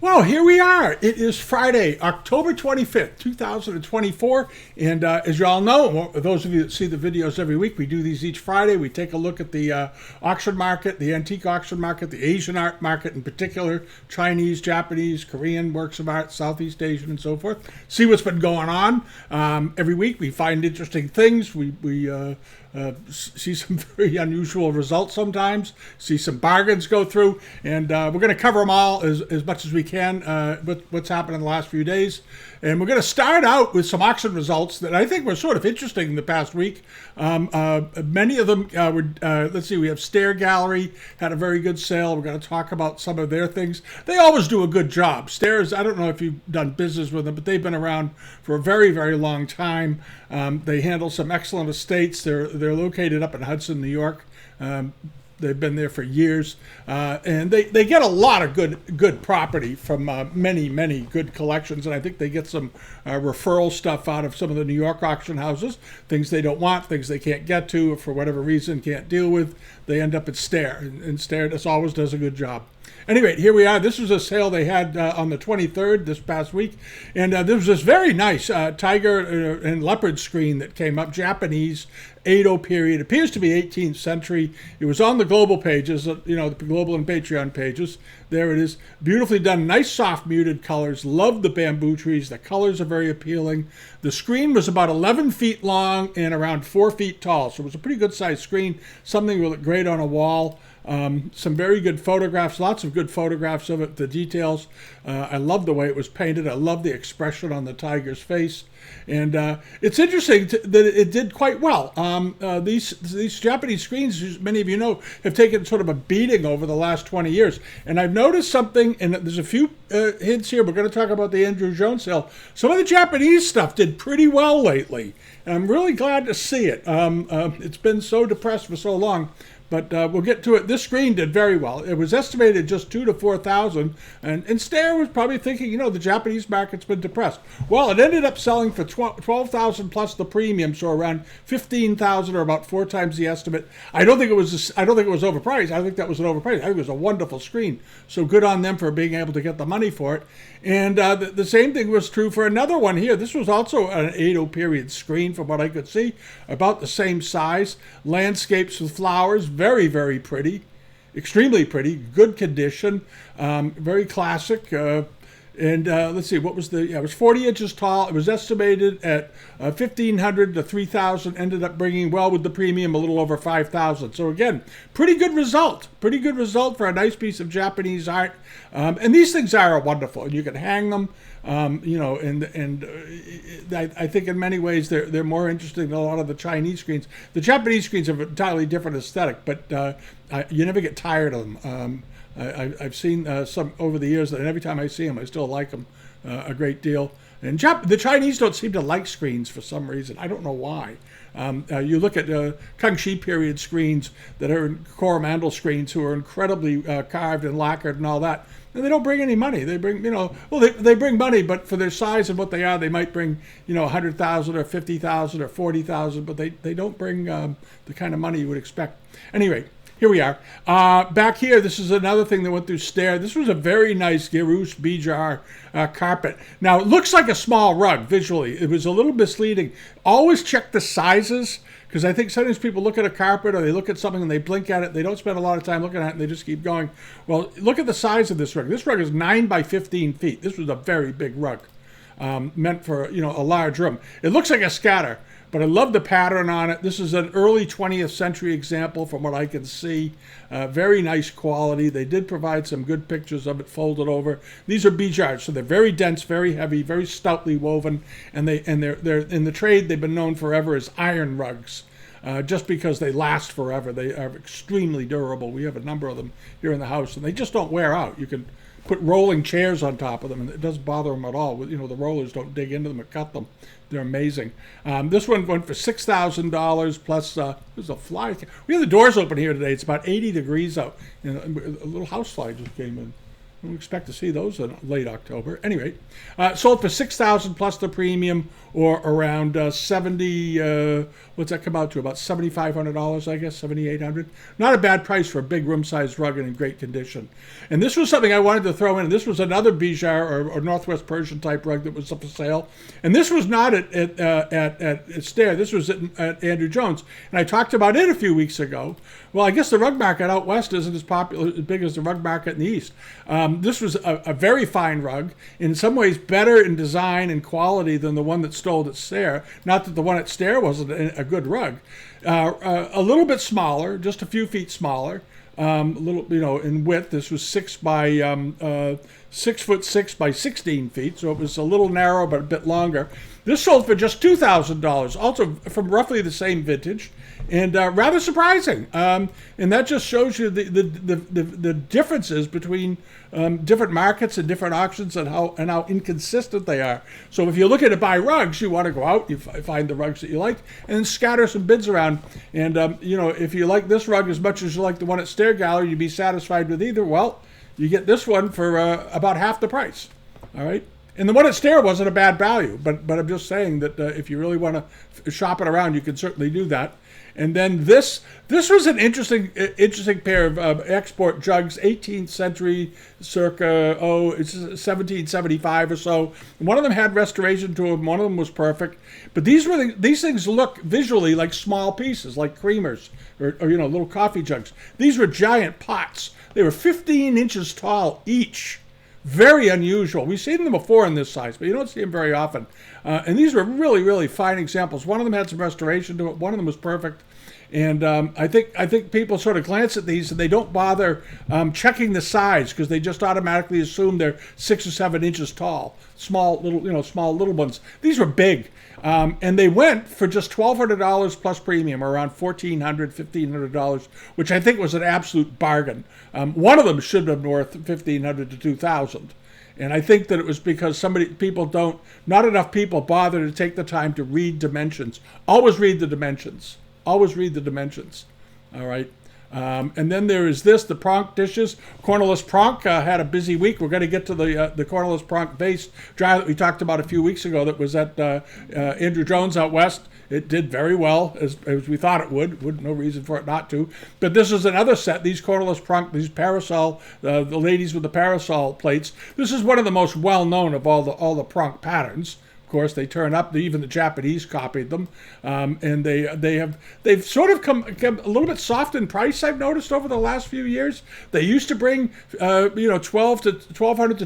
Well, here we are. It is Friday, October 25th, 2024. And as you all know, those of you that see the videos every week, we do these each Friday. We take a look at the auction market, the antique auction market, the Asian art market in particular, Chinese, Japanese, Korean works of art, Southeast Asian, and so forth. See what's been going on. Every week we find interesting things. We see some very unusual results sometimes, see some bargains go through, and we're going to cover them all as much as we can with what's happened in the last few days. And we're going to start out with some auction results that I think were sort of interesting in the past week. Many of them were, let's see, we have Stair Gallery, had a very good sale. We're going to talk about some of their things. They always do a good job. Stairs, I don't know if you've done business with them, but they've been around for a very, very long time. They handle some excellent estates. They're located up in Hudson, New York. They've been there for years, and they get a lot of good property from many good collections, and I think they get some referral stuff out of some of the New York auction houses, things they don't want, things they can't get to, or for whatever reason can't deal with. They end up at Stair, and Stair just always does a good job. Anyway, here we are. This was a sale they had on the 23rd this past week. And there was this very nice tiger and leopard screen that came up, Japanese, Edo period. Appears to be 18th century. It was on the global pages, the global and Patreon pages. There it is. Beautifully done. Nice soft muted colors. Love the bamboo trees. The colors are very appealing. The screen was about 11 feet long and around 4 feet tall. So it was a pretty good sized screen. Something that looked great on a wall. Some very good photographs, lots of good photographs of it, the details. I love the way it was painted. I love the expression on the tiger's face. And it's interesting that it did quite well. These Japanese screens, as many of you know, have taken sort of a beating over the last 20 years. And I've noticed something, and there's a few hints here. We're going to talk about the Andrew Jones sale. Some of the Japanese stuff did pretty well lately. And I'm really glad to see it. It's been so depressed for so long. But we'll get to it. This screen did very well. It was estimated just 2,000 to 4,000, and Stair was probably thinking, the Japanese market's been depressed. Well, it ended up selling for 12,000 plus the premium, so around 15,000, or about 4 times the estimate. I don't think it was overpriced. I think that was an overpriced. I think it was a wonderful screen. So good on them for being able to get the money for it. And the same thing was true for another one here. This was also an Edo period screen, from what I could see, about the same size. Landscapes with flowers, very, very pretty, extremely pretty, good condition, very classic. And let's see, it was 40 inches tall. It was estimated at 1,500 to 3,000, ended up bringing, well, with the premium, a little over 5,000. So again, pretty good result for a nice piece of Japanese art. And these things are wonderful. You can hang them, and I think in many ways they're more interesting than a lot of the Chinese screens. The Japanese screens have an entirely different aesthetic, but you never get tired of them. I've seen some over the years, and every time I see them, I still like them a great deal. And the Chinese don't seem to like screens for some reason. I don't know why. You look at Kangxi period screens that are Coromandel screens, who are incredibly carved and lacquered and all that, and they don't bring any money. They bring, they bring money, but for their size and what they are, they might bring, 100,000 or 50,000 or 40,000, but they don't bring the kind of money you would expect. Anyway, here we are. Back here, this is another thing that went through Stair. This was a very nice Girouche Bijar carpet. Now, it looks like a small rug visually. It was a little misleading. Always check the sizes, because I think sometimes people look at a carpet or they look at something and they blink at it. They don't spend a lot of time looking at it, and they just keep going. Well, look at the size of this rug. This rug is 9 by 15 feet. This was a very big rug, meant for, a large room. It looks like a scatter, but I love the pattern on it. This is an early 20th century example from what I can see. Very nice quality. They did provide some good pictures of it folded over. These are Bijars, so they're very dense, very heavy, very stoutly woven, and they're in the trade. They've been known forever as iron rugs. Just because they last forever. They are extremely durable. We have a number of them here in the house, and they just don't wear out. You can put rolling chairs on top of them, and it doesn't bother them at all. The rollers don't dig into them or cut them. They're amazing. This one went for $6,000 plus. There's a fly. We have the doors open here today. It's about 80 degrees out. A little house fly just came in. We expect to see those in late October. Anyway, sold for $6,000 plus the premium, or around 70. What's that come out to? About $7,500, I guess, $7,800. Not a bad price for a big room-sized rug and in great condition. And this was something I wanted to throw in. This was another Bijar or Northwest Persian type rug that was up for sale. And this was not at Stair. This was at Andrew Jones. And I talked about it a few weeks ago. Well, I guess the rug market out west isn't as popular, as big as the rug market in the east. This was a very fine rug, in some ways better in design and quality than the one that stole at Stair. Not that the one at Stair wasn't a good rug. A little bit smaller, just a few feet smaller. A little, in width. This was 6 foot 6 by 16 feet, so it was a little narrow but a bit longer. This sold for just $2,000, also from roughly the same vintage, and rather surprising. And that just shows you the differences between different markets and different auctions, and how inconsistent they are. So if you're looking to buy rugs, you want to go out, you find the rugs that you like, and then scatter some bids around. And if you like this rug as much as you like the one at Stair Gallery, you'd be satisfied with either. Well, you get this one for about half the price. All right. And the one at Stair wasn't a bad value, but I'm just saying that if you really want to shop it around, you can certainly do that. And then this was an interesting pair of export jugs, 18th century, circa it's 1775 or so. One of them had restoration to them. One of them was perfect. But these things look visually like small pieces, like creamers or little coffee jugs. These were giant pots. They were 15 inches tall each. Very unusual. We've seen them before in this size, but you don't see them very often. And these were really, really fine examples. One of them had some restoration to it. One of them was perfect. And I think people sort of glance at these and they don't bother checking the size, because they just automatically assume they're 6 or 7 inches tall. Small little ones. These were big. And they went for just $1,200 plus premium, or around $1,400, $1,500, which I think was an absolute bargain. One of them should have been worth $1,500 to $2,000. And I think that it was because not enough people bother to take the time to read dimensions. Always read the dimensions. Always read the dimensions. All right. And then there is the Pronk dishes. Cornerless Pronk had a busy week. We're going to get to the Cornerless Pronk vase jar that we talked about a few weeks ago that was at Andrew Jones out west. It did very well, as we thought it would. No reason for it not to. But this is another set. These Cornerless Pronk, these parasol, the ladies with the parasol plates. This is one of the most well-known of all the Pronk patterns. Of course, they turn up. Even the Japanese copied them, and they've sort of come a little bit soft in price. I've noticed over the last few years. They used to bring $1,200 to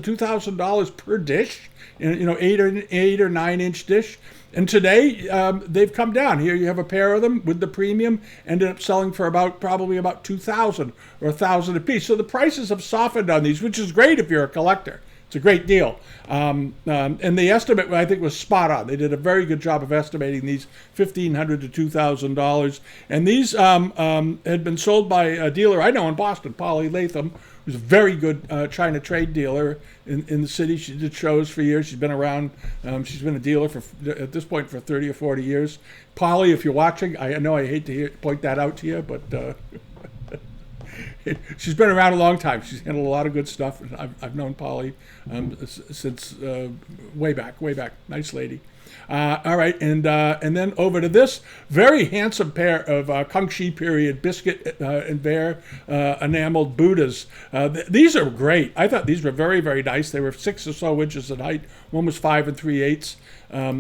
$2,000 per dish, 8 or 9 inch dish. And today they've come down. Here you have a pair of them with the premium, ended up selling for probably about $2,000 or $1,000 a piece. So the prices have softened on these, which is great if you're a collector. It's a great deal. And the estimate, I think, was spot on. They did a very good job of estimating these $1,500 to $2,000. And these had been sold by a dealer I know in Boston, Polly Latham, who's a very good China trade dealer in the city. She did shows for years. She's been around. She's been a dealer at this point for 30 or 40 years. Polly, if you're watching, I know I hate to point that out to you, but... She's been around a long time. She's handled a lot of good stuff. I've known Polly since way back. Nice lady. All right, and then over to this very handsome pair of Kangxi period biscuit and bear enameled Buddhas. These are great. I thought these were very, very nice. They were 6 or so inches in height. One was 5 3/8.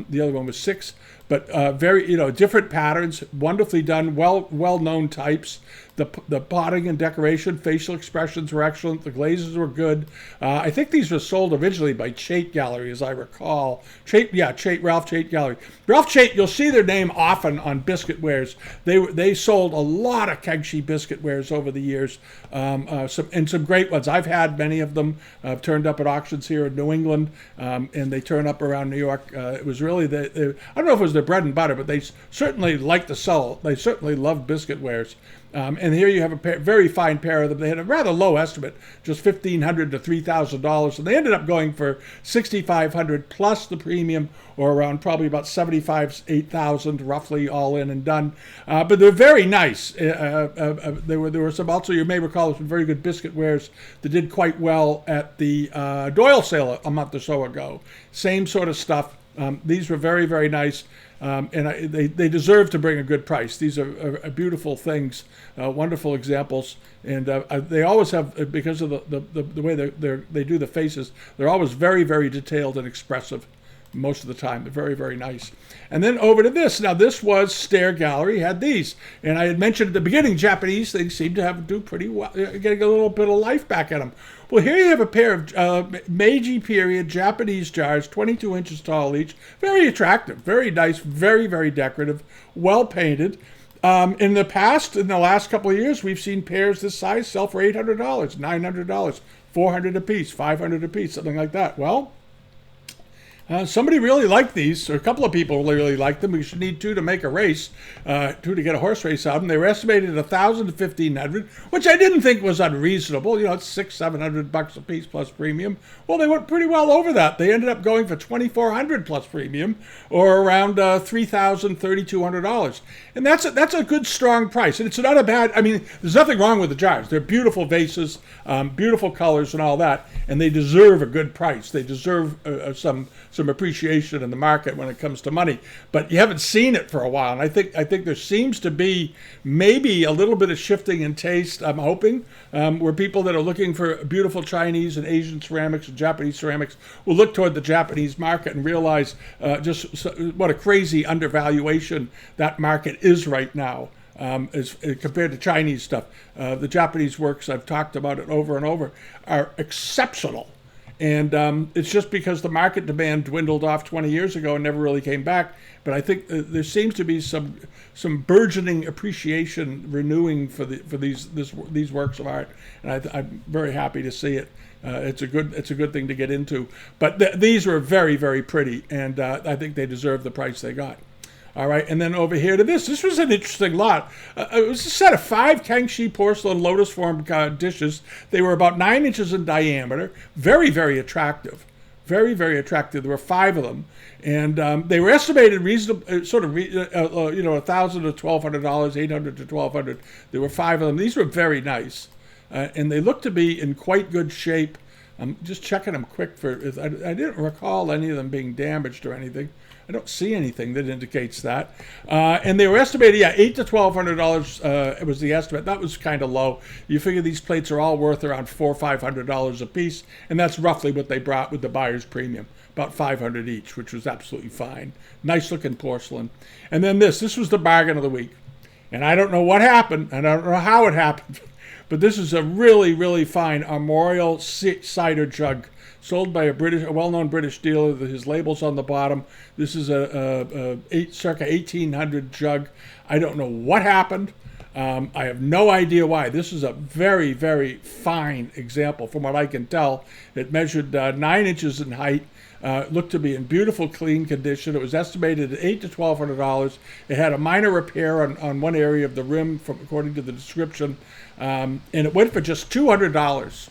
The other one was 6. But very, different patterns, wonderfully done, well-known types. The potting and decoration, facial expressions were excellent. The glazes were good. I think these were sold originally by Chait Gallery, as I recall. Ralph Chait Gallery. Ralph Chait, you'll see their name often on biscuit wares. They sold a lot of Kangxi biscuit wares over the years, some great ones. I've had many of them. Turned up at auctions here in New England, and they turn up around New York. It was really I don't know if it was their bread and butter, but they certainly liked to sell. They certainly loved biscuit wares. And here you have a very fine pair of them. They had a rather low estimate, just $1,500 to $3,000, and they ended up going for $6,500 plus the premium, or around probably about $8,000 roughly, all in and done. But they're very nice. There were some, also you may recall, some very good biscuit wares that did quite well at the Doyle sale a month or so ago. Same sort of stuff. These were very, very nice. They deserve to bring a good price. These are beautiful things, wonderful examples, and they always have, because of the way they do the faces, they're always very, very detailed and expressive most of the time. They're very, very nice. And then over to this. Now, this was Stair Gallery, had these. And I had mentioned at the beginning, Japanese things seem to do pretty well, getting a little bit of life back at them. Well, here you have a pair of Meiji period Japanese jars, 22 inches tall each. Very attractive, very nice, very, very decorative, well painted. In the past, in the last couple of years, we've seen pairs this size sell for $800, $900, $400 a piece, $500 a piece, something like that. Well, somebody really liked these, or a couple of people really liked them. We should need two to make a race, two to get a horse race out of them. They were estimated at $1,000 to $1,500, which I didn't think was unreasonable. You know, it's $600-700 a piece plus premium. Well, they went pretty well over that. They ended up going for $2,400 plus premium, or around $3,000, $3,200. And that's a good, strong price. And it's not a bad, I mean, there's nothing wrong with the jars. They're beautiful vases, beautiful colors and all that, and they deserve a good price. They deserve some appreciation in the market when it comes to money, but you haven't seen it for a while. And I think there seems to be maybe a little bit of shifting in taste, I'm hoping, where people that are looking for beautiful Chinese and Asian ceramics and Japanese ceramics will look toward the Japanese market and realize just what a crazy undervaluation that market is right now. As compared to Chinese stuff. The Japanese works, I've talked about it over and over, are exceptional. And it's just because the market demand dwindled off 20 years ago and never really came back. But I think there seems to be some burgeoning appreciation renewing for these works of art, and I'm very happy to see it. It's a good thing to get into. But these were very, very pretty, and I think they deserve the price they got. All right, and then over here to this. This was an interesting lot. It was a set of 5 Kangxi porcelain lotus form dishes. They were about 9 inches in diameter. Very, very attractive. Very, very attractive. There were 5 of them, and they were estimated reasonable, $1,000 to $1,200, $800 to $1,200. There were 5 of them. These were very nice, and they looked to be in quite good shape. I'm just checking them quick for. I didn't recall any of them being damaged or anything. I don't see anything that indicates that. And they were estimated, $800 to $1,200 was the estimate. That was kind of low. You figure these plates are all worth around $400 or $500 a piece, and that's roughly what they brought with the buyer's premium, about $500 each, which was absolutely fine. Nice looking porcelain. And then this was the bargain of the week. And I don't know what happened, and I don't know how it happened, but this is a really, really fine armorial cider jug, sold by a well-known British dealer. His label's on the bottom. This is a circa 1800 jug. I don't know what happened. I have no idea why. This is a very, very fine example from what I can tell. It measured 9 inches in height. Looked to be in beautiful, clean condition. It was estimated at $800 to $1,200. It had a minor repair on one area of the rim, according to the description, and it went for just $200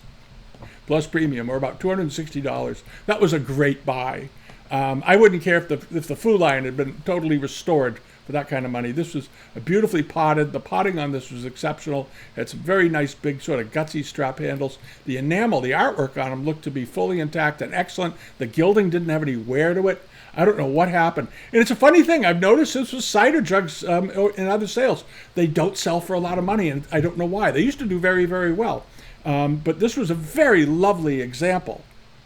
plus premium, or about $260. That was a great buy. I wouldn't care if the food line had been totally restored for that kind of money. This was beautifully potted. The potting on this was exceptional. It had some very nice big sort of gutsy strap handles. The enamel, the artwork on them looked to be fully intact and excellent. The gilding didn't have any wear to it. I don't know what happened. And it's a funny thing. I've noticed this with cider jugs in other sales. They don't sell for a lot of money, and I don't know why. They used to do very, very well. But this was a very lovely example.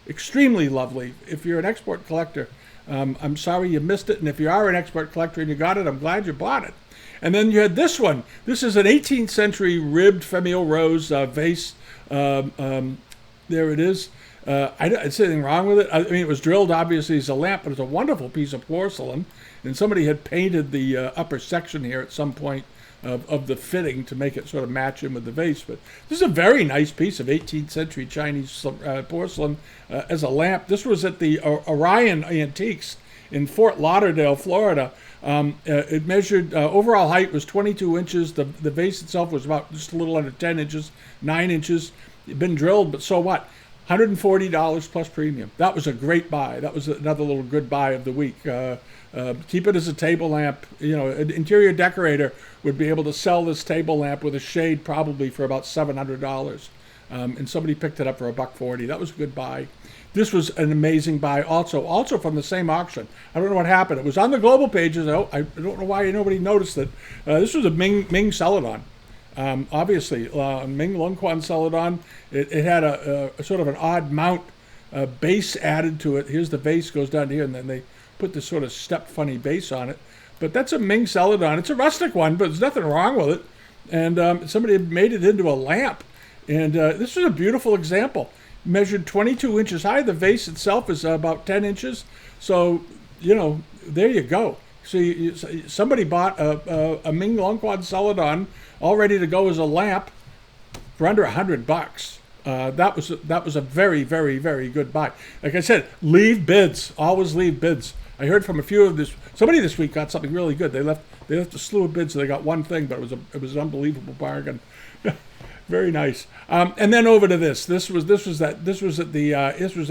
Extremely lovely. If you're an export collector, I'm sorry you missed it. And if you are an export collector and you got it, I'm glad you bought it. And then you had this one. This is an 18th century ribbed Famille Rose vase. There it is. I don't see anything wrong with it. I mean, it was drilled obviously as a lamp, but it's a wonderful piece of porcelain. And somebody had painted the upper section here at some point of the fitting to make it sort of match in with the vase. But this is a very nice piece of 18th century Chinese porcelain as a lamp. This was at the Orion Antiques in Fort Lauderdale, Florida. It measured, overall height was 22 inches. The vase itself was about just a little under 10 inches, 9 inches. It'd been drilled, but so what? $140 plus premium. That was a great buy. That was another little good buy of the week. Keep it as a table lamp. An interior decorator would be able to sell this table lamp with a shade probably for about $700. And somebody picked it up for $140. That was a good buy. This was an amazing buy also from the same auction. I don't know what happened. It was on the global pages. I don't know why nobody noticed it. This was a Ming Celadon. Obviously, Ming Lung Quan Celadon. It had a sort of an odd mount base added to it. Here's the base, goes down here, and then they put this sort of step funny base on it. But that's a Ming Celadon. It's a rustic one, but there's nothing wrong with it. And somebody had made it into a lamp. And this was a beautiful example. Measured 22 inches high. The vase itself is about 10 inches. So, there you go. So somebody bought a Ming Lung Quan Celadon all ready to go as a lamp for under $100. That was a very, very, very good buy. Like I said, leave bids. Always leave bids. I heard from a few of this. Somebody this week got something really good. They left a slew of bids, so they got one thing, but it was an unbelievable bargain. Very nice. And then over to this. This was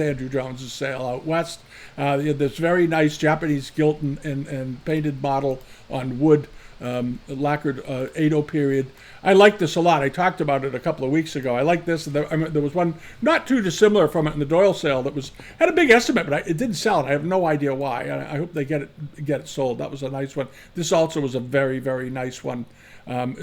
Andrew Jones's sale out west. This very nice Japanese gilt and painted model on wood, lacquered Edo period. I like this a lot. I talked about it a couple of weeks ago. I like this. There was one not too dissimilar from it in the Doyle sale that had a big estimate, but it didn't sell it. I have no idea why. I hope they get it sold. That was a nice one. This also was a very, very nice one.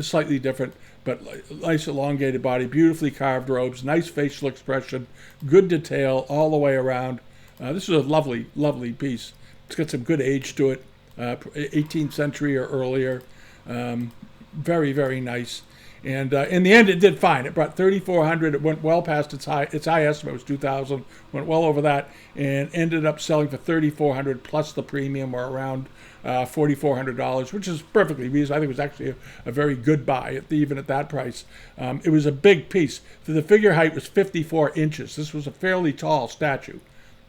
Slightly different, but nice elongated body, beautifully carved robes, nice facial expression, good detail all the way around. This is a lovely, lovely piece. It's got some good age to it, 18th century or earlier. Very, very nice. And in the end, it did fine. It brought $3,400. It went well past its high. Its high estimate was $2,000. Went well over that, and ended up selling for $3,400 plus the premium, or around $4,400, which is perfectly reasonable. I think it was actually a very good buy, even at that price. It was a big piece. The figure height was 54 inches. This was a fairly tall statue.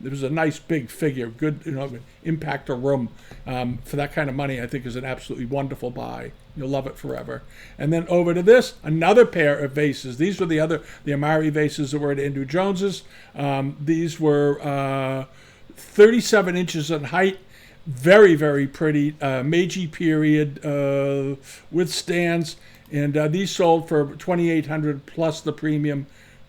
It was a nice big figure, good, impact a room. For that kind of money, I think is an absolutely wonderful buy. You'll love it forever. And then over to this, another pair of vases. These were the Amari vases that were at Andrew Jones's. These were 37 inches in height. Very, very pretty. Meiji period with stands. And these sold for $2,800 plus the premium.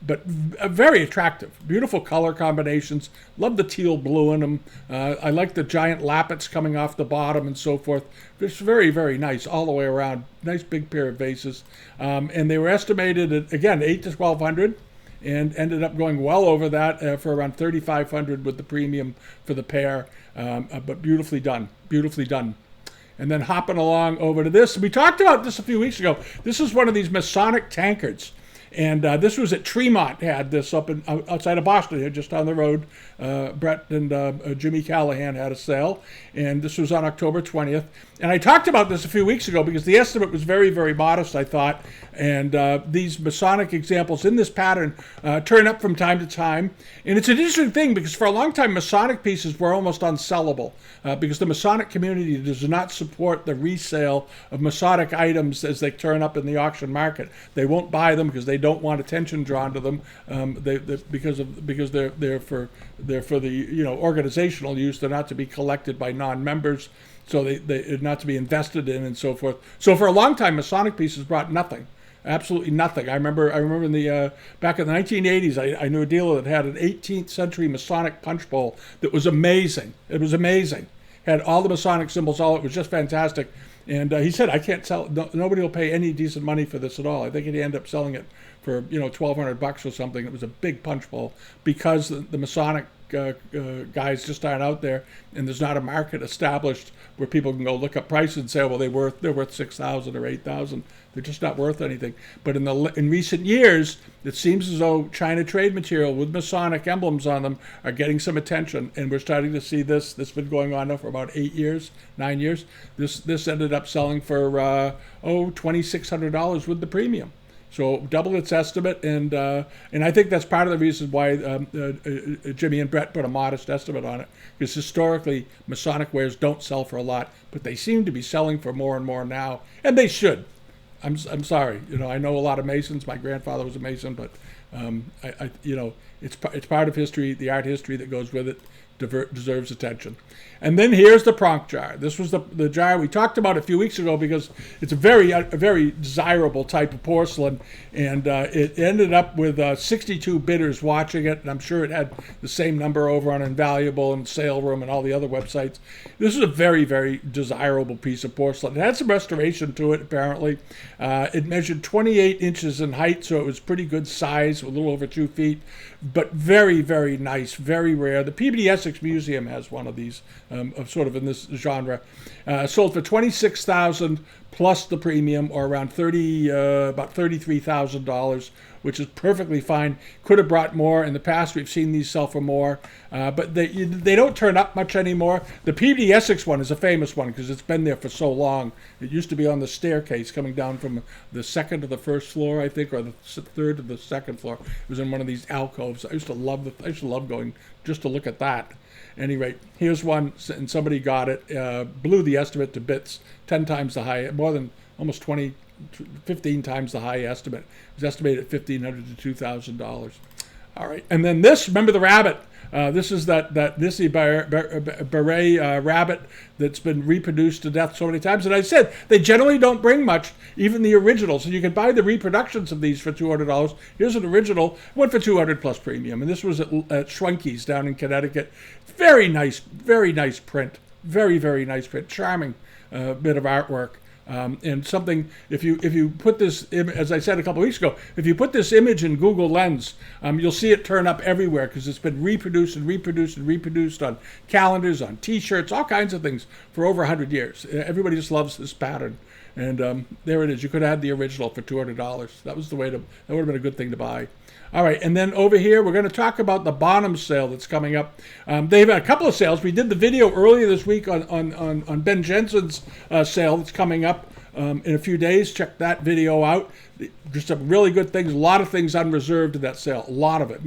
But very attractive. Beautiful color combinations. Love the teal blue in them. I like the giant lappets coming off the bottom and so forth. It's very, very nice all the way around. Nice big pair of vases. And they were estimated at, again, $8,000 to $1,200, and ended up going well over that for around $3,500 with the premium for the pair. But beautifully done. Beautifully done. And then hopping along over to this. We talked about this a few weeks ago. This is one of these Masonic tankards. And this was at Tremont, had this up outside of Boston here, just down the road. Brett and Jimmy Callahan had a sale, and this was on October 20th. And I talked about this a few weeks ago because the estimate was very, very modest, I thought. And these Masonic examples in this pattern turn up from time to time. And it's an interesting thing because for a long time, Masonic pieces were almost unsellable because the Masonic community does not support the resale of Masonic items as they turn up in the auction market. They won't buy them because they don't want attention drawn to them because they're for the organizational use. They're not to be collected by non-members, so they're not to be invested in and so forth. So for a long time, Masonic pieces brought nothing. Absolutely nothing. I remember in the back in the 1980s, I knew a dealer that had an 18th century Masonic punch bowl that was amazing. It was amazing. Had all the Masonic symbols, it was just fantastic. And he said, I can't sell, nobody will pay any decent money for this at all. I think he'd end up selling it for, $1,200 or something. It was a big punch bowl because the Masonic guys just aren't out there, and there's not a market established where people can go look up prices and say, oh, well, they're worth $6,000 or $8,000. They're just not worth anything. But in recent years, it seems as though China trade material with Masonic emblems on them are getting some attention, and we're starting to see this. This has been going on now for about 9 years. This ended up selling for $2,600 with the premium. So double its estimate, and I think that's part of the reason why Jimmy and Brett put a modest estimate on it, because historically Masonic wares don't sell for a lot, but they seem to be selling for more and more now, and they should. I'm sorry, I know a lot of Masons. My grandfather was a Mason, but it's part of history, the art history that goes with it. Deserves attention. And then here's the Pronk jar. This was the jar we talked about a few weeks ago because it's a very desirable type of porcelain, and it ended up with 62 bidders watching it, and I'm sure it had the same number over on Invaluable and Sale Room and all the other websites. This is a very, very desirable piece of porcelain. It had some restoration to it, apparently. It measured 28 inches in height, so it was pretty good size, a little over 2 feet, but very, very nice, very rare. The Peabody Essex Museum has one of these, of sort of in this genre. Sold for $26,000 plus the premium, or around about $33,000, which is perfectly fine. Could have brought more. In the past, we've seen these sell for more, but they don't turn up much anymore. The Peabody Essex one is a famous one because it's been there for so long. It used to be on the staircase coming down from the second to the first floor, I think, or the third to the second floor. It was in one of these alcoves. I used to love going just to look at that. At any rate, here's one, and somebody got it, blew the estimate to bits, 10 times the high, more than almost 15 times the high estimate. It was estimated at $1,500 to $2,000. All right, and then this, remember the rabbit. This is that Nissy Beret rabbit that's been reproduced to death so many times. And I said, they generally don't bring much, even the originals. And you can buy the reproductions of these for $200. Here's an original, went for $200 plus premium. And this was at Schwenke's down in Connecticut. Very nice print. Very, very nice print. Charming bit of artwork. And something, if you put this, as I said a couple of weeks ago, if you put this image in Google Lens, you'll see it turn up everywhere because it's been reproduced and reproduced and reproduced on calendars, on T-shirts, all kinds of things for over 100 years. Everybody just loves this pattern. And there it is. You could have had the original for $200. That was the way that would have been a good thing to buy. All right, and then over here, we're going to talk about the Bonhams sale that's coming up. They've had a couple of sales. We did the video earlier this week on Ben Jensen's sale that's coming up in a few days. Check that video out. Just some really good things. A lot of things unreserved in that sale. A lot of it.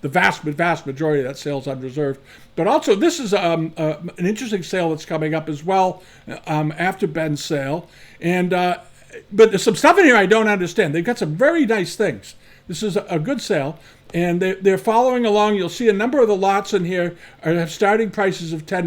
The vast majority of that sale is unreserved. But also, this is an interesting sale that's coming up as well after Ben's sale. And but there's some stuff in here I don't understand. They've got some very nice things. This is a good sale, and they're following along. You'll see a number of the lots in here have starting prices of $10,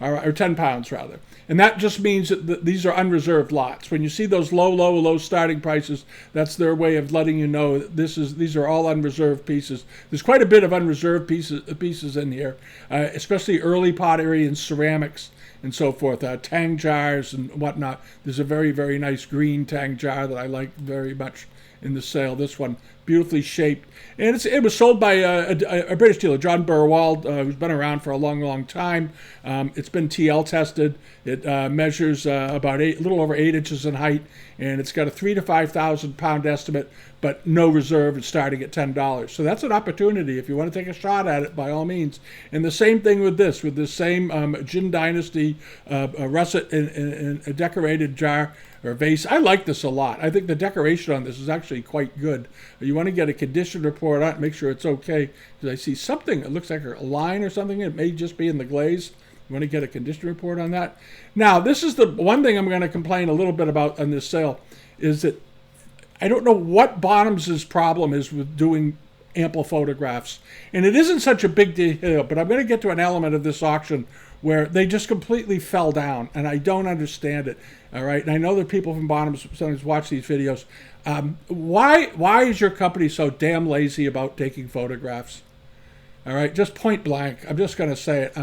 or £10 rather. And that just means that these are unreserved lots. When you see those low starting prices, that's their way of letting you know that these are all unreserved pieces. There's quite a bit of unreserved pieces in here, especially early pottery and ceramics and so forth, tang jars and whatnot. There's a very, very nice green tang jar that I like very much in the sale. This one, beautifully shaped. And it was sold by a British dealer, John Burwald, who's been around for a long time. It's been TL tested. It measures about a little over 8 inches in height, and it's got a $3,000 to £5,000 estimate, but no reserve. It's starting at $10. So that's an opportunity if you want to take a shot at it, by all means. And the same thing with this same Jin Dynasty russet in a decorated jar or vase. I like this a lot. I think the decoration on this is actually quite good. You want to get a condition report on it, make sure it's okay, because I see something, it looks like a line or something. It may just be in the glaze. You want to get a condition report on that. Now, this is the one thing I'm going to complain a little bit about on this sale, is that I don't know what Bonhams' problem is with doing ample photographs. And it isn't such a big deal, but I'm going to get to an element of this auction where they just completely fell down, and I don't understand it. All right, and I know that people from Bonhams sometimes watch these videos. Why is your company so damn lazy about taking photographs? All right, just point blank. I'm just going to say it.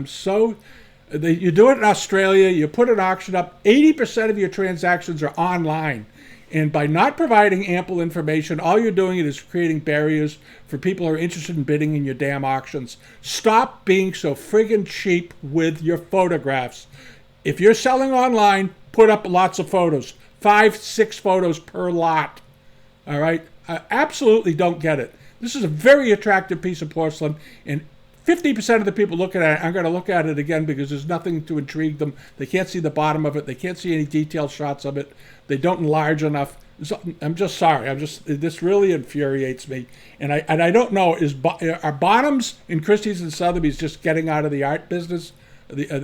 You do it in Australia. You put an auction up. 80% of your transactions are online. And by not providing ample information, all you're doing is creating barriers for people who are interested in bidding in your damn auctions. Stop being so friggin' cheap with your photographs. If you're selling online, put up lots of photos. 5-6 photos per lot. All right? I absolutely don't get it. This is a very attractive piece of porcelain, and 50% of the people looking at it aren't going to look at it again because there's nothing to intrigue them. They can't see the bottom of it. They can't see any detailed shots of it. They don't enlarge enough. So, I'm just sorry. This really infuriates me, and I don't know, are Bonhams and Christie's and Sotheby's just getting out of the art business,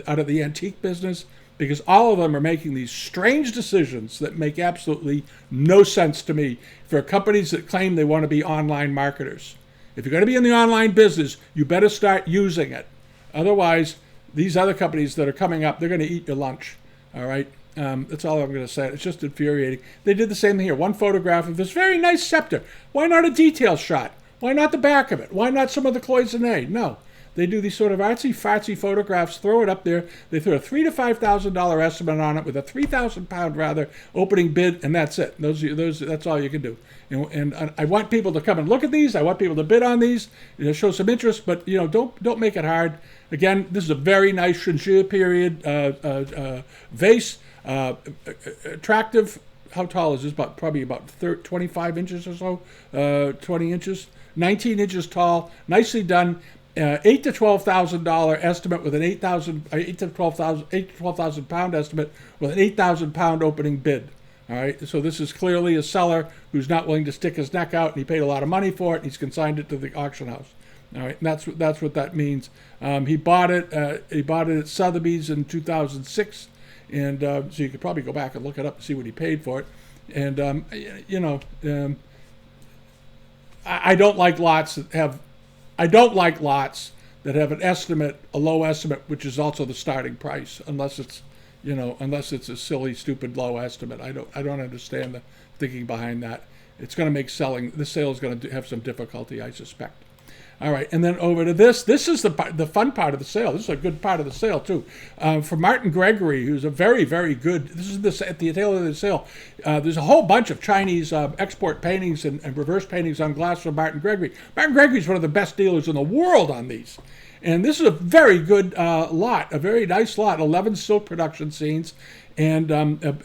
out of the antique business, because all of them are making these strange decisions that make absolutely no sense to me for companies that claim they want to be online marketers. If you're going to be in the online business, you better start using it. Otherwise, these other companies that are coming up, they're going to eat your lunch. All right. That's all I'm going to say. It's just infuriating. They did the same thing here. One photograph of this very nice scepter. Why not a detail shot? Why not the back of it? Why not some of the cloisonne? No. They do these sort of artsy-fartsy photographs, throw it up there. They throw a $3,000 to $5,000 estimate on it with a 3,000 pound rather opening bid, and that's it. That's all you can do. And I want people to come and look at these. I want people to bid on these. Show some interest, but don't make it hard. Again, this is a very nice Shinjia period vase. Attractive. How tall is this? Probably about 25 inches or so. 20 inches. 19 inches tall. Nicely done. $8,000 to $12,000 estimate with an 8 to 12,000 pound estimate with an 8,000 pound opening bid. All right, so this is clearly a seller who's not willing to stick his neck out, and he paid a lot of money for it, and he's consigned it to the auction house. All right, and that's what that means. He bought it at Sotheby's in 2006, and so you could probably go back and look it up and see what he paid for it. And I don't like lots that have. I don't like lots that have an estimate, a low estimate, which is also the starting price, unless it's a silly, stupid low estimate. I don't understand the thinking behind that. It's going to make the sale is going to have some difficulty, I suspect. All right, and then over to this. This is the fun part of the sale. This is a good part of the sale, too. For Martyn Gregory, who's a very, very good, at the tail of the sale. There's a whole bunch of Chinese export paintings and reverse paintings on glass from Martyn Gregory. Martyn Gregory is one of the best dealers in the world on these. And this is a very good lot, a very nice lot, 11 silk production scenes, and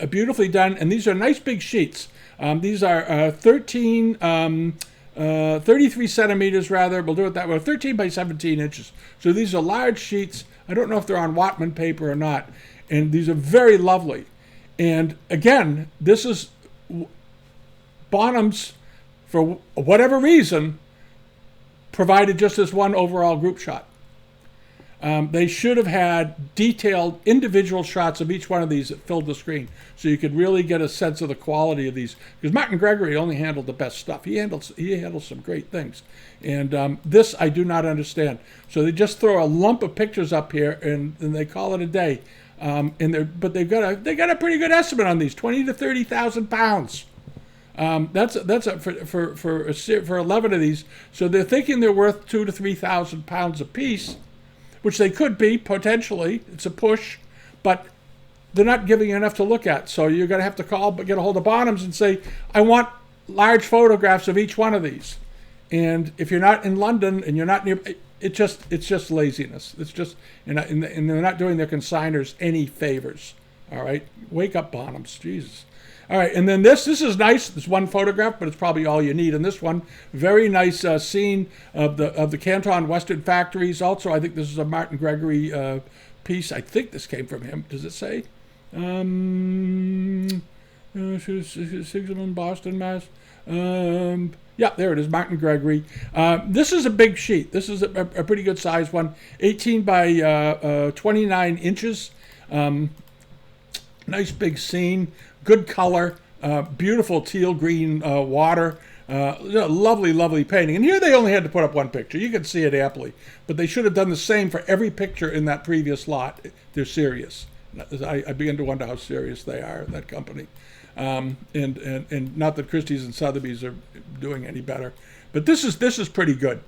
beautifully done. And these are nice big sheets. These are 33 centimeters rather. We'll do it that way. 13 by 17 inches. So these are large sheets. I don't know if they're on Wattman paper or not. And these are very lovely. And again, this is Bonhams, for whatever reason, provided just this one overall group shot. They should have had detailed individual shots of each one of these that filled the screen, so you could really get a sense of the quality of these. Because Martyn Gregory only handled the best stuff. He handles some great things, and this I do not understand. So they just throw a lump of pictures up here, and they call it a day. But they got a pretty good estimate on these, 20 to 30,000 pounds. That's for 11 of these. So they're thinking they're worth 2,000 to 3,000 pounds a piece, which they could be, potentially. It's a push, but they're not giving you enough to look at. So you're going to have to get a hold of Bonhams and say, I want large photographs of each one of these. And if you're not in London and you're not near, it's just laziness. It's just, and they're not doing their consigners any favors. All right, wake up, Bonhams, Jesus. All right, and then this is nice. This one photograph, but it's probably all you need in this one. Very nice scene of the Canton Western factories. Also, I think this is a Martyn Gregory piece. I think this came from him. Does it say? Sigismund, Boston, Mass. Yeah, there it is, Martyn Gregory. This is a big sheet. This is a pretty good size one, 18 by 29 inches. Nice big scene. Good color, beautiful teal green water, lovely, lovely painting. And here they only had to put up one picture. You can see it amply, but they should have done the same for every picture in that previous lot. They're serious. I begin to wonder how serious they are, that company. And not that Christie's and Sotheby's are doing any better, but this is pretty good.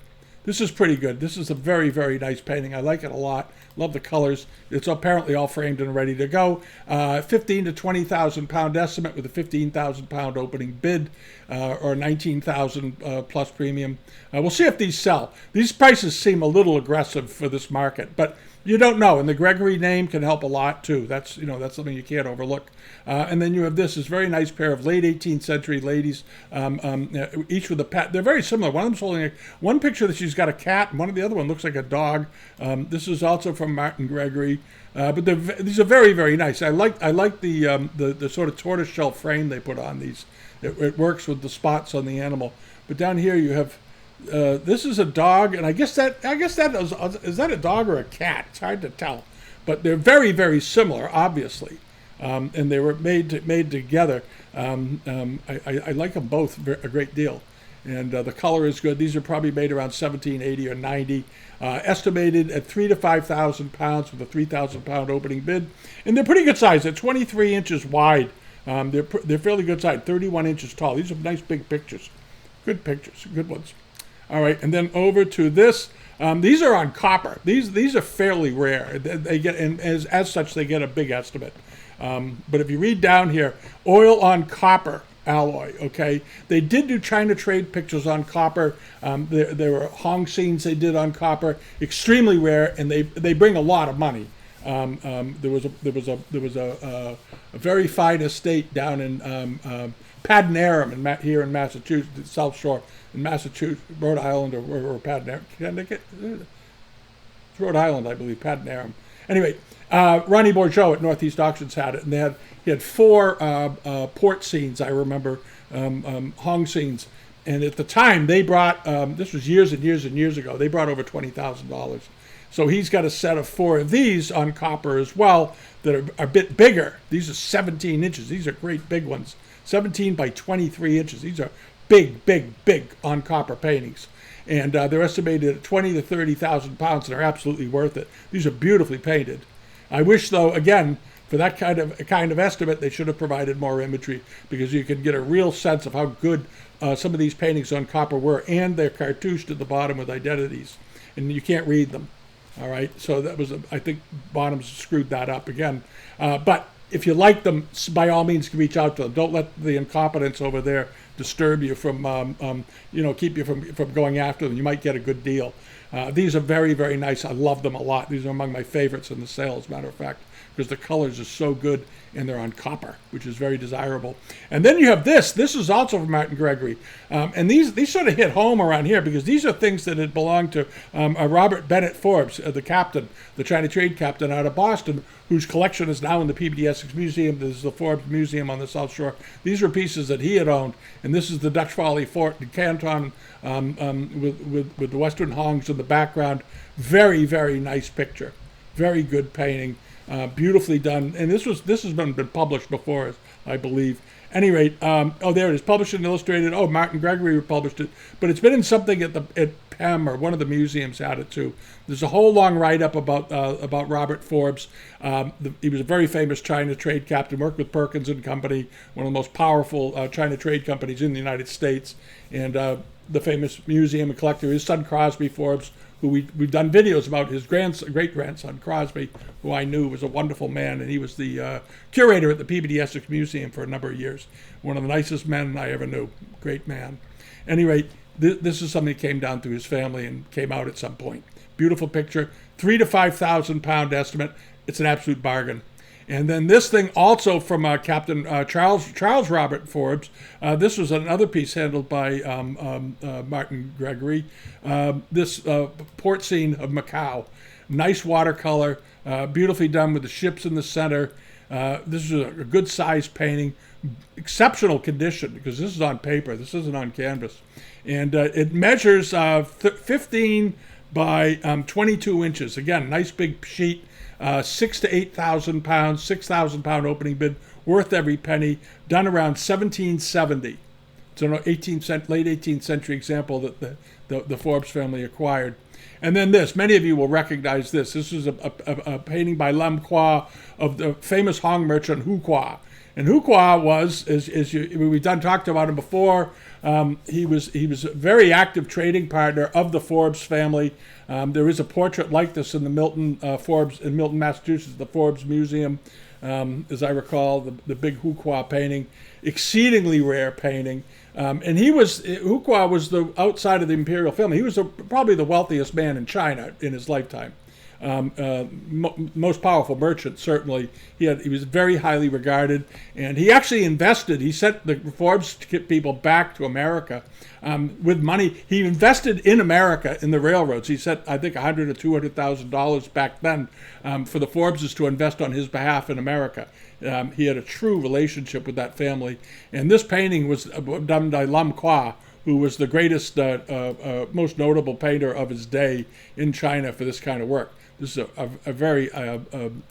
This is pretty good. This is a very, very nice painting. I like it a lot. Love the colors. It's apparently all framed and ready to go. 15 to 20,000 pound estimate with a 15,000 pound opening bid, or 19,000 plus premium. We'll see if these sell. These prices seem a little aggressive for this market, but You don't know, and the Gregory name can help a lot too. That's that's something you can't overlook. And then you have this very nice pair of late 18th century ladies, each with a pet. They're very similar. One of them's holding one picture that she's got a cat, and the other one looks like a dog. This is also from Martyn Gregory, but these are very, very nice. I like the sort of tortoiseshell frame they put on these. It works with the spots on the animal. But down here you have. This is a dog, and I guess that is that a dog or a cat? It's hard to tell, but they're very, very similar, obviously, and they were made together. I like them both a great deal, and the color is good. These are probably made around 1780 or 90, estimated at £3,000 to £5,000 with a £3,000 opening bid, and they're pretty good size. They're 23 inches wide. They're fairly good size, 31 inches tall. These are nice big pictures, good pictures, good ones. All right, and then over to this. These are on copper. These are fairly rare. They get, and as such, they get a big estimate. But if you read down here, oil on copper alloy. Okay, they did do China trade pictures on copper. There were Hong scenes they did on copper, extremely rare, and they bring a lot of money. There was a very fine estate down in Padanaram here in Massachusetts, South Shore. In Massachusetts, Rhode Island, or Padanaram, Connecticut, it's Rhode Island, I believe, Padanaram. Anyway, Ronnie Bourgeot at Northeast Auctions had it, and he had 4 port scenes, I remember, Hong scenes, and at the time they brought this was years and years and years ago. They brought over $20,000. So he's got a set of 4 of these on copper as well that are a bit bigger. These are 17 inches. These are great big ones, 17 by 23 inches. These are big on copper paintings, and they're estimated at $20,000 to £30,000, and they're absolutely worth it. These are beautifully painted. I wish, though, again, for that kind of estimate, they should have provided more imagery, because you can get a real sense of how good some of these paintings on copper were, and they're cartoushed at the bottom with identities, and you can't read them. All right, so that was I think Bonhams screwed that up again, but if you like them, by all means, reach out to them. Don't let the incompetence over there disturb you from, keep you from going after them. You might get a good deal. These are very, very nice. I love them a lot. These are among my favorites in the sale, as a matter of fact, because the colors are so good, and they're on copper, which is very desirable. And then you have this. This is also from Martyn Gregory. And these sort of hit home around here, because these are things that had belonged to Robert Bennett Forbes, the captain, the China trade captain out of Boston, whose collection is now in the PBD Essex Museum. This is the Forbes Museum on the South Shore. These were pieces that he had owned. And this is the Dutch Folly Fort in Canton with the Western Hongs in the background. Very, very nice picture. Very good painting. Beautifully done, and this has been published before, I believe. Any rate, there it is, published and illustrated. Oh, Martyn Gregory published it, but it's been in something at PEM, or one of the museums had it too. There's a whole long write-up about Robert Forbes. He was a very famous China trade captain, worked with Perkins and Company, one of the most powerful China trade companies in the United States, and the famous museum and collector, his son Crosby Forbes, who we've done videos about, his great-grandson Crosby, who I knew was a wonderful man, and he was the curator at the PBD Essex Museum for a number of years. One of the nicest men I ever knew. Great man. At any rate, this is something that came down through his family and came out at some point. Beautiful picture. £3,000 to £5,000 estimate. It's an absolute bargain. And then this thing also from Captain Charles Robert Forbes. This was another piece handled by Martyn Gregory. This port scene of Macau. Nice watercolor, beautifully done with the ships in the center. This is a good size painting. Exceptional condition, because this is on paper. This isn't on canvas. And it measures 15 by 22 inches. Again, nice big sheet. £6,000 to £8,000, £6,000 opening bid, worth every penny, done around 1770. It's an late 18th century example that the Forbes family acquired. And then this, many of you will recognize this. This is a painting by Lam Qua of the famous Hong merchant Hu Qua. And Hu Qua was, we've talked about him before, he was a very active trading partner of the Forbes family. There is a portrait like this in the Milton Massachusetts, the Forbes Museum, as I recall, the big Hu Qua painting, exceedingly rare painting. And Hu Qua was outside of the imperial family. He was probably the wealthiest man in China in his lifetime. most powerful merchant, certainly. He was very highly regarded, and he actually invested. He sent the Forbes people back to America with money. He invested in America in the railroads. He sent, I think, $100,000 or $200,000 back then for the Forbeses to invest on his behalf in America. He had a true relationship with that family. And this painting was done by Lam Qua, who was the greatest, most notable painter of his day in China for this kind of work. This is a very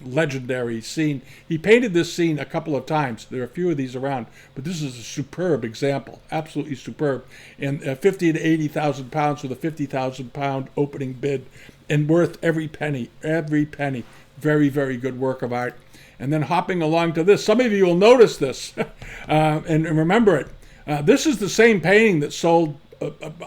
legendary scene. He painted this scene a couple of times. There are a few of these around, but this is a superb example, absolutely superb. And 50 to 80,000 pounds with a 50,000 pound opening bid, and worth every penny, every penny. Very, very good work of art. And then hopping along to this, some of you will notice this and remember it. This is the same painting that sold.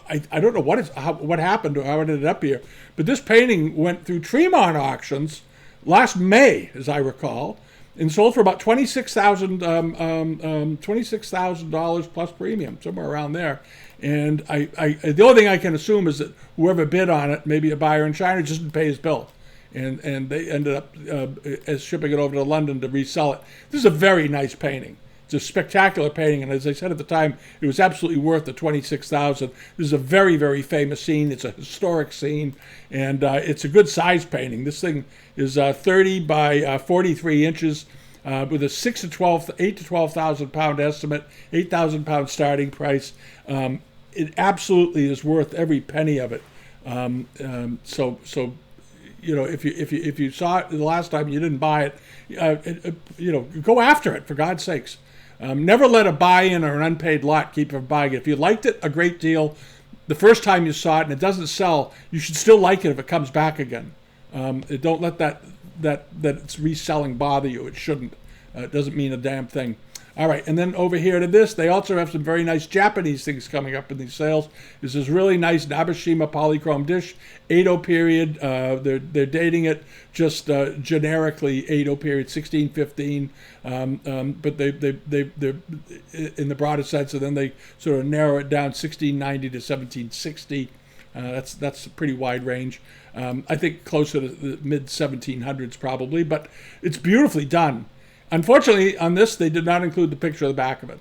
I don't know what happened or how it ended up here, but this painting went through Tremont auctions last May, as I recall, and sold for about $26,000 plus premium, somewhere around there. And the only thing I can assume is that whoever bid on it, maybe a buyer in China, just didn't pay his bill. And they ended up shipping it over to London to resell it. This is a very nice painting. It's a spectacular painting, and as I said at the time, it was absolutely worth the $26,000. This is a very, very famous scene. It's a historic scene, and it's a good size painting. This thing is 30 by 43 inches with a 8 to 12,000 pound estimate, 8,000 pound starting price. It absolutely is worth every penny of it. So you know, if you saw it the last time, you didn't buy it, you know, go after it, for God's sakes. Never let a buy-in or an unpaid lot keep you from buying it. If you liked it a great deal the first time you saw it and it doesn't sell, you should still like it if it comes back again. Don't let that it's reselling bother you. It shouldn't. It doesn't mean a damn thing. All right, and then over here to this, they also have some very nice Japanese things coming up in these sales. This is really nice Nabeshima polychrome dish, Edo period. They're dating it just generically Edo period, 1615. But they're in the broader sense, and then they sort of narrow it down 1690 to 1760. That's a pretty wide range. I think closer to the mid 1700s probably, but it's beautifully done. Unfortunately, on this, they did not include the picture of the back of it.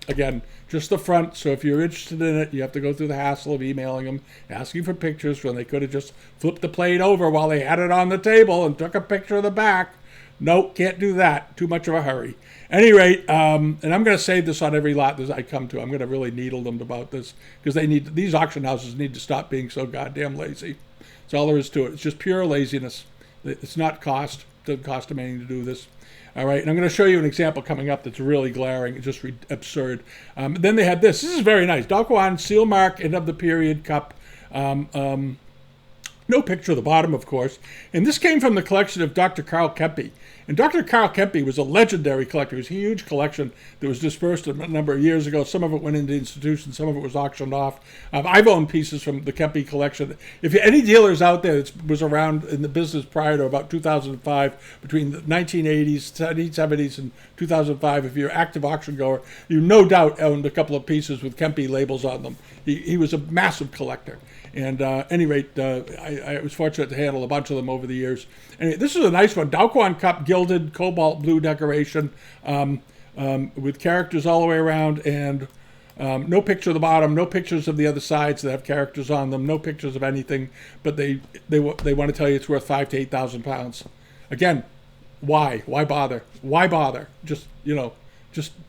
Again, just the front, so if you're interested in it, you have to go through the hassle of emailing them, asking for pictures, when they could have just flipped the plate over while they had it on the table and took a picture of the back. Nope, can't do that. Too much of a hurry. At any rate, and I'm going to save this on every lot that I come to. I'm going to really needle them about this, because these auction houses need to stop being so goddamn lazy. That's all there is to it. It's just pure laziness. It's not cost. It doesn't cost them anything to do this. All right, and I'm going to show you an example coming up that's really glaring. It's just absurd. Then they had this. This is very nice. Daoguan seal mark, end of the period cup. No picture of the bottom, of course. And this came from the collection of Dr. Carl Kempe. And Dr. Carl Kempe was a legendary collector. It was a huge collection that was dispersed a number of years ago. Some of it went into institutions. Some of it was auctioned off. I've owned pieces from the Kempe collection. If any dealers out there that was around in the business prior to about 2005, between the 1980s, 1970s, and 2005, if you're an active auction goer, you no doubt owned a couple of pieces with Kempe labels on them. He was a massive collector. And at any rate, I was fortunate to handle a bunch of them over the years. Anyway, this is a nice one. Daoguan Cup, gilded cobalt blue decoration with characters all the way around, and no picture of the bottom, no pictures of the other sides that have characters on them, no pictures of anything, but they want to tell you it's worth 5,000 to 8,000 pounds. Again, why? Why bother? Why bother? Just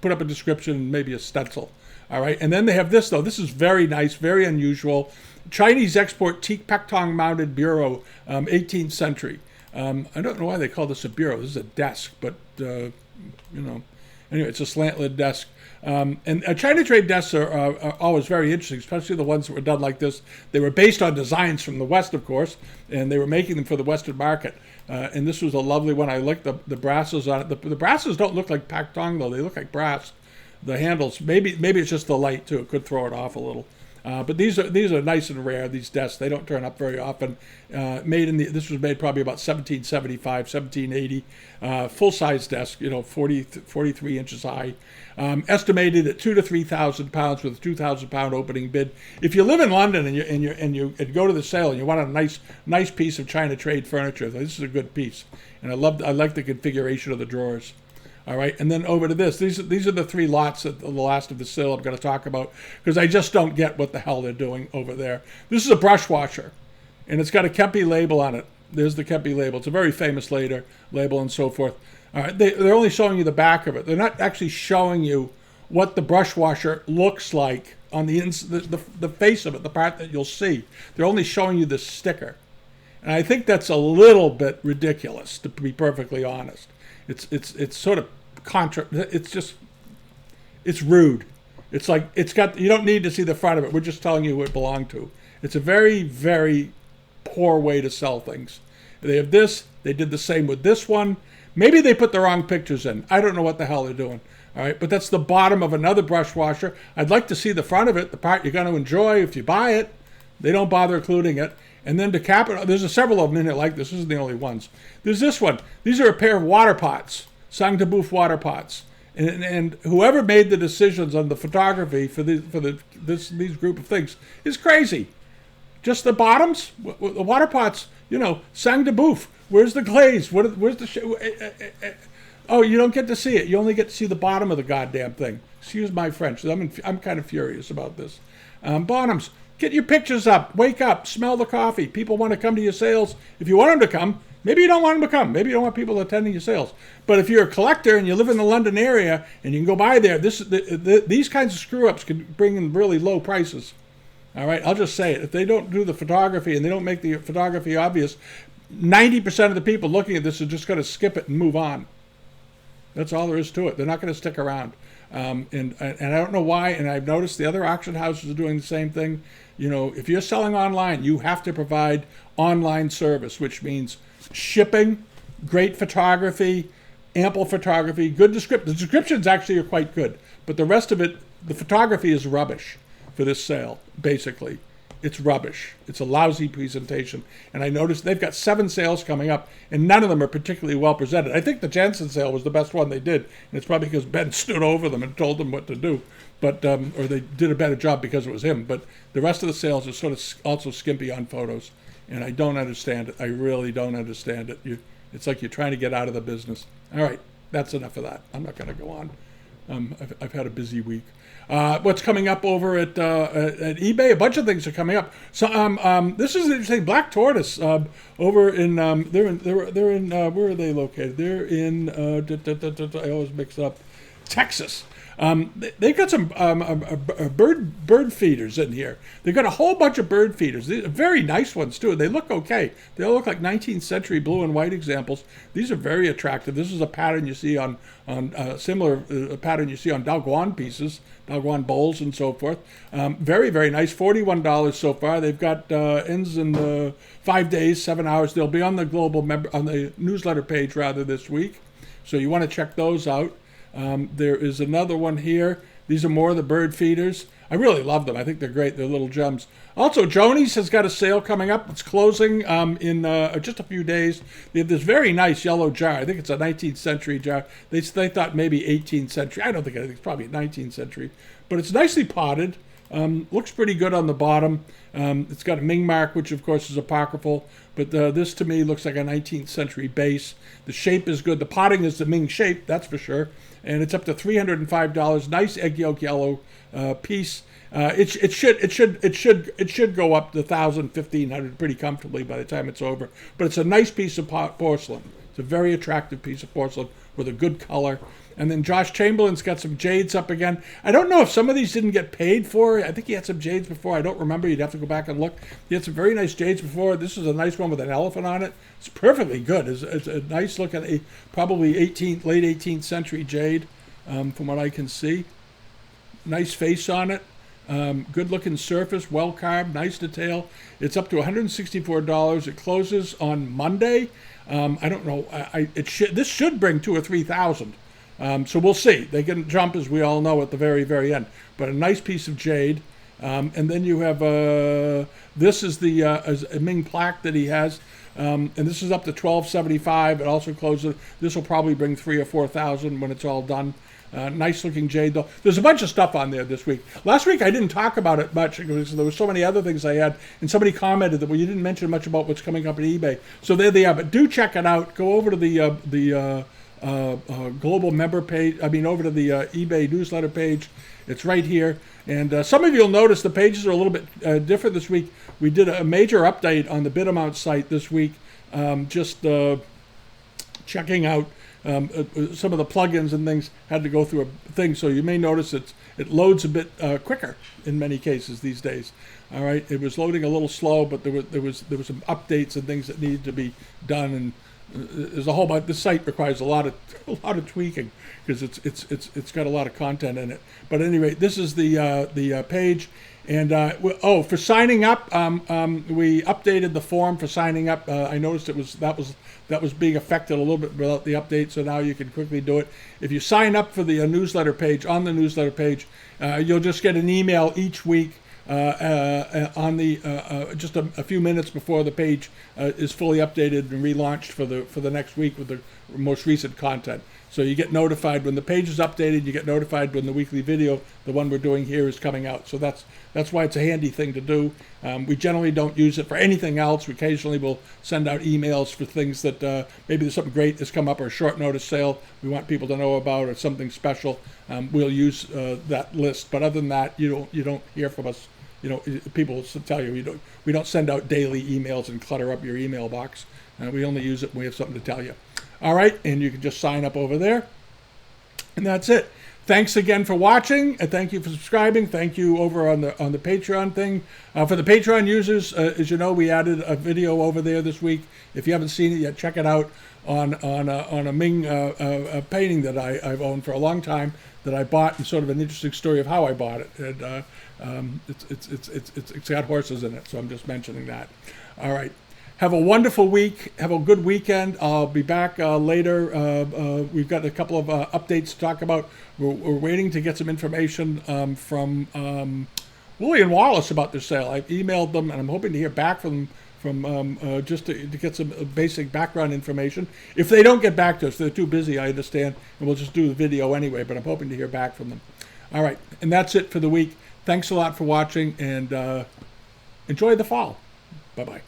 put up a description and maybe a stencil. All right, and then they have this, though. This is very nice, very unusual. Chinese export teak pectong mounted bureau, 18th century. I don't know why they call this a bureau. This is a desk, but, anyway, it's a slant lid desk. And China trade desks are always very interesting, especially the ones that were done like this. They were based on designs from the West, of course, and they were making them for the Western market. And this was a lovely one. I like the brasses on it. The brasses don't look like pectong, though. They look like brass. The handles, maybe it's just the light, too. It could throw it off a little. But these are nice and rare. These desks, they don't turn up very often. This was made probably about 1775, 1780. Full size desk, 43 inches high. Estimated at 2,000 to 3,000 pounds with a 2,000 pound opening bid. If you live in London and you go to the sale and you want a nice piece of China trade furniture, this is a good piece. And I like the configuration of the drawers. All right, and then over to this. These are the three lots at the last of the sale I'm going to talk about, because I just don't get what the hell they're doing over there. This is a brush washer, and it's got a Kempe label on it. There's the Kempe label. It's a very famous label and so forth. All right, they're only showing you the back of it. They're not actually showing you what the brush washer looks like on the face of it, the part that you'll see. They're only showing you the sticker. And I think that's a little bit ridiculous, to be perfectly honest. It's sort of it's rude. It's like you don't need to see the front of it. We're just telling you who it belonged to. It's a very, very poor way to sell things. They have this. They did the same with this one. Maybe they put the wrong pictures in. I don't know what the hell they're doing. All right, but that's the bottom of another brush washer. I'd like to see the front of it, the part you're going to enjoy if you buy it. They don't bother including it. And then to cap it, there's several of them in here like this. This isn't the only ones. There's this one. These are a pair of water pots, sang de bouffe water pots. And whoever made the decisions on the photography for these group of things is crazy. Just the bottoms, the water pots, sang de bouffe. Where's the glaze? Where's the oh, you don't get to see it. You only get to see the bottom of the goddamn thing. Excuse my French. I'm kind of furious about this. Bonhams. Get your pictures up. Wake up. Smell the coffee. People want to come to your sales. If you want them to come, maybe you don't want them to come. Maybe you don't want people attending your sales. But if you're a collector and you live in the London area and you can go by there, these kinds of screw-ups can bring in really low prices. All right, I'll just say it. If they don't do the photography and they don't make the photography obvious, 90% of the people looking at this are just going to skip it and move on. That's all there is to it. They're not going to stick around. And I don't know why, and I've noticed the other auction houses are doing the same thing. If you're selling online, you have to provide online service, which means shipping, great photography, ample photography, good description. The descriptions actually are quite good, but the rest of it, the photography is rubbish for this sale, basically. It's rubbish. It's a lousy presentation. And I noticed they've got 7 sales coming up, and none of them are particularly well presented. I think the Jensen sale was the best one they did, and it's probably because Ben stood over them and told them what to do. But or they did a better job because it was him. But the rest of the sales are sort of also skimpy on photos, and I don't understand it. I really don't understand it. It's like you're trying to get out of the business. All right, that's enough of that. I'm not going to go on. I've had a busy week. What's coming up over at eBay? A bunch of things are coming up. So this is interesting. Black Tortoise over in they're in where are they located? They're in I always mix up Texas. They've got some bird feeders in here. They've got a whole bunch of bird feeders. These are very nice ones too. They look okay. They all look like 19th century blue and white examples. These are very attractive. This is a pattern you see on similar pattern you see on Daguan pieces, Daguan bowls and so forth. Very, very nice. $41 so far. They've got ends in 5 days, 7 hours. They'll be on the on the newsletter page rather this week. So you want to check those out. There is another one here. These are more of the bird feeders. I really love them. I think they're great. They're little gems. Also, Joni's has got a sale coming up. It's closing in just a few days. They have this very nice yellow jar. I think it's a 19th century jar. They thought maybe 18th century. I think it's probably 19th century. But it's nicely potted. Looks pretty good on the bottom. It's got a Ming mark, which of course is apocryphal. But this to me looks like a 19th century base. The shape is good. The potting is the Ming shape, that's for sure. And it's up to $305. Nice egg yolk yellow piece. It should go up to 1,000, 1,500 pretty comfortably by the time it's over. But it's a nice piece of porcelain. It's a very attractive piece of porcelain with a good color. And then Josh Chamberlain's got some jades up again. I don't know if some of these didn't get paid for. I think he had some jades before. I don't remember. You'd have to go back and look. He had some very nice jades before. This is a nice one with an elephant on it. It's perfectly good. It's a nice looking, probably late 18th century jade, from what I can see. Nice face on it. Good looking surface, well carved, nice detail. It's up to $164. It closes on Monday. I don't know. This should bring 2,000 or 3,000. So we'll see. They can jump, as we all know, at the very, very end. But a nice piece of jade. And then you have this is the a Ming plaque that he has, and this is up to $12.75. It also closes. This will probably bring 3,000 or 4,000 when it's all done. Nice looking jade though. There's a bunch of stuff on there this week. Last week I didn't talk about it much because there were so many other things I had, and somebody commented that, well, you didn't mention much about what's coming up at eBay. So there they are. But do check it out. Go over to the global member page. I mean, over to the eBay newsletter page. It's right here. And some of you will notice the pages are a little bit different this week. We did a major update on the bid amount site this week. Just checking out some of the plugins and things had to go through a thing, so you may notice it loads a bit quicker in many cases these days. All right, it was loading a little slow, but there was some updates and things that needed to be done, and there's a whole bunch. This site requires a lot of tweaking because it's got a lot of content in it. But at any rate, this is the page. And for signing up, we updated the form for signing up. I noticed that was being affected a little bit without the update, so now you can quickly do it. If you sign up for the newsletter page, on the newsletter page, you'll just get an email each week on the just a few minutes before the page is fully updated and relaunched for the next week with the most recent content. So you get notified when the page is updated. You get notified when the weekly video, the one we're doing here, is coming out. So that's why it's a handy thing to do. We generally don't use it for anything else. We occasionally will send out emails for things that maybe there's something great that's come up, or a short notice sale we want people to know about, or something special. We'll use that list. But other than that, you don't hear from us. People will tell you we don't send out daily emails and clutter up your email box. We only use it when we have something to tell you. All right, and you can just sign up over there. And that's it. Thanks again for watching, and thank you for subscribing. Thank you over on the Patreon thing. For the Patreon users, as you know, we added a video over there this week. If you haven't seen it yet, check it out on a Ming painting that I've owned for a long time, that I bought, and sort of an interesting story of how I bought it. And it's got horses in it, so I'm just mentioning that. All right. Have a wonderful week. Have a good weekend. I'll be back later. We've got a couple of updates to talk about. We're waiting to get some information from Willie and Wallace about their sale. I've emailed them, and I'm hoping to hear back from just to get some basic background information. If they don't get back to us, they're too busy, I understand, and we'll just do the video anyway, but I'm hoping to hear back from them. All right, and that's it for the week. Thanks a lot for watching, and enjoy the fall. Bye-bye.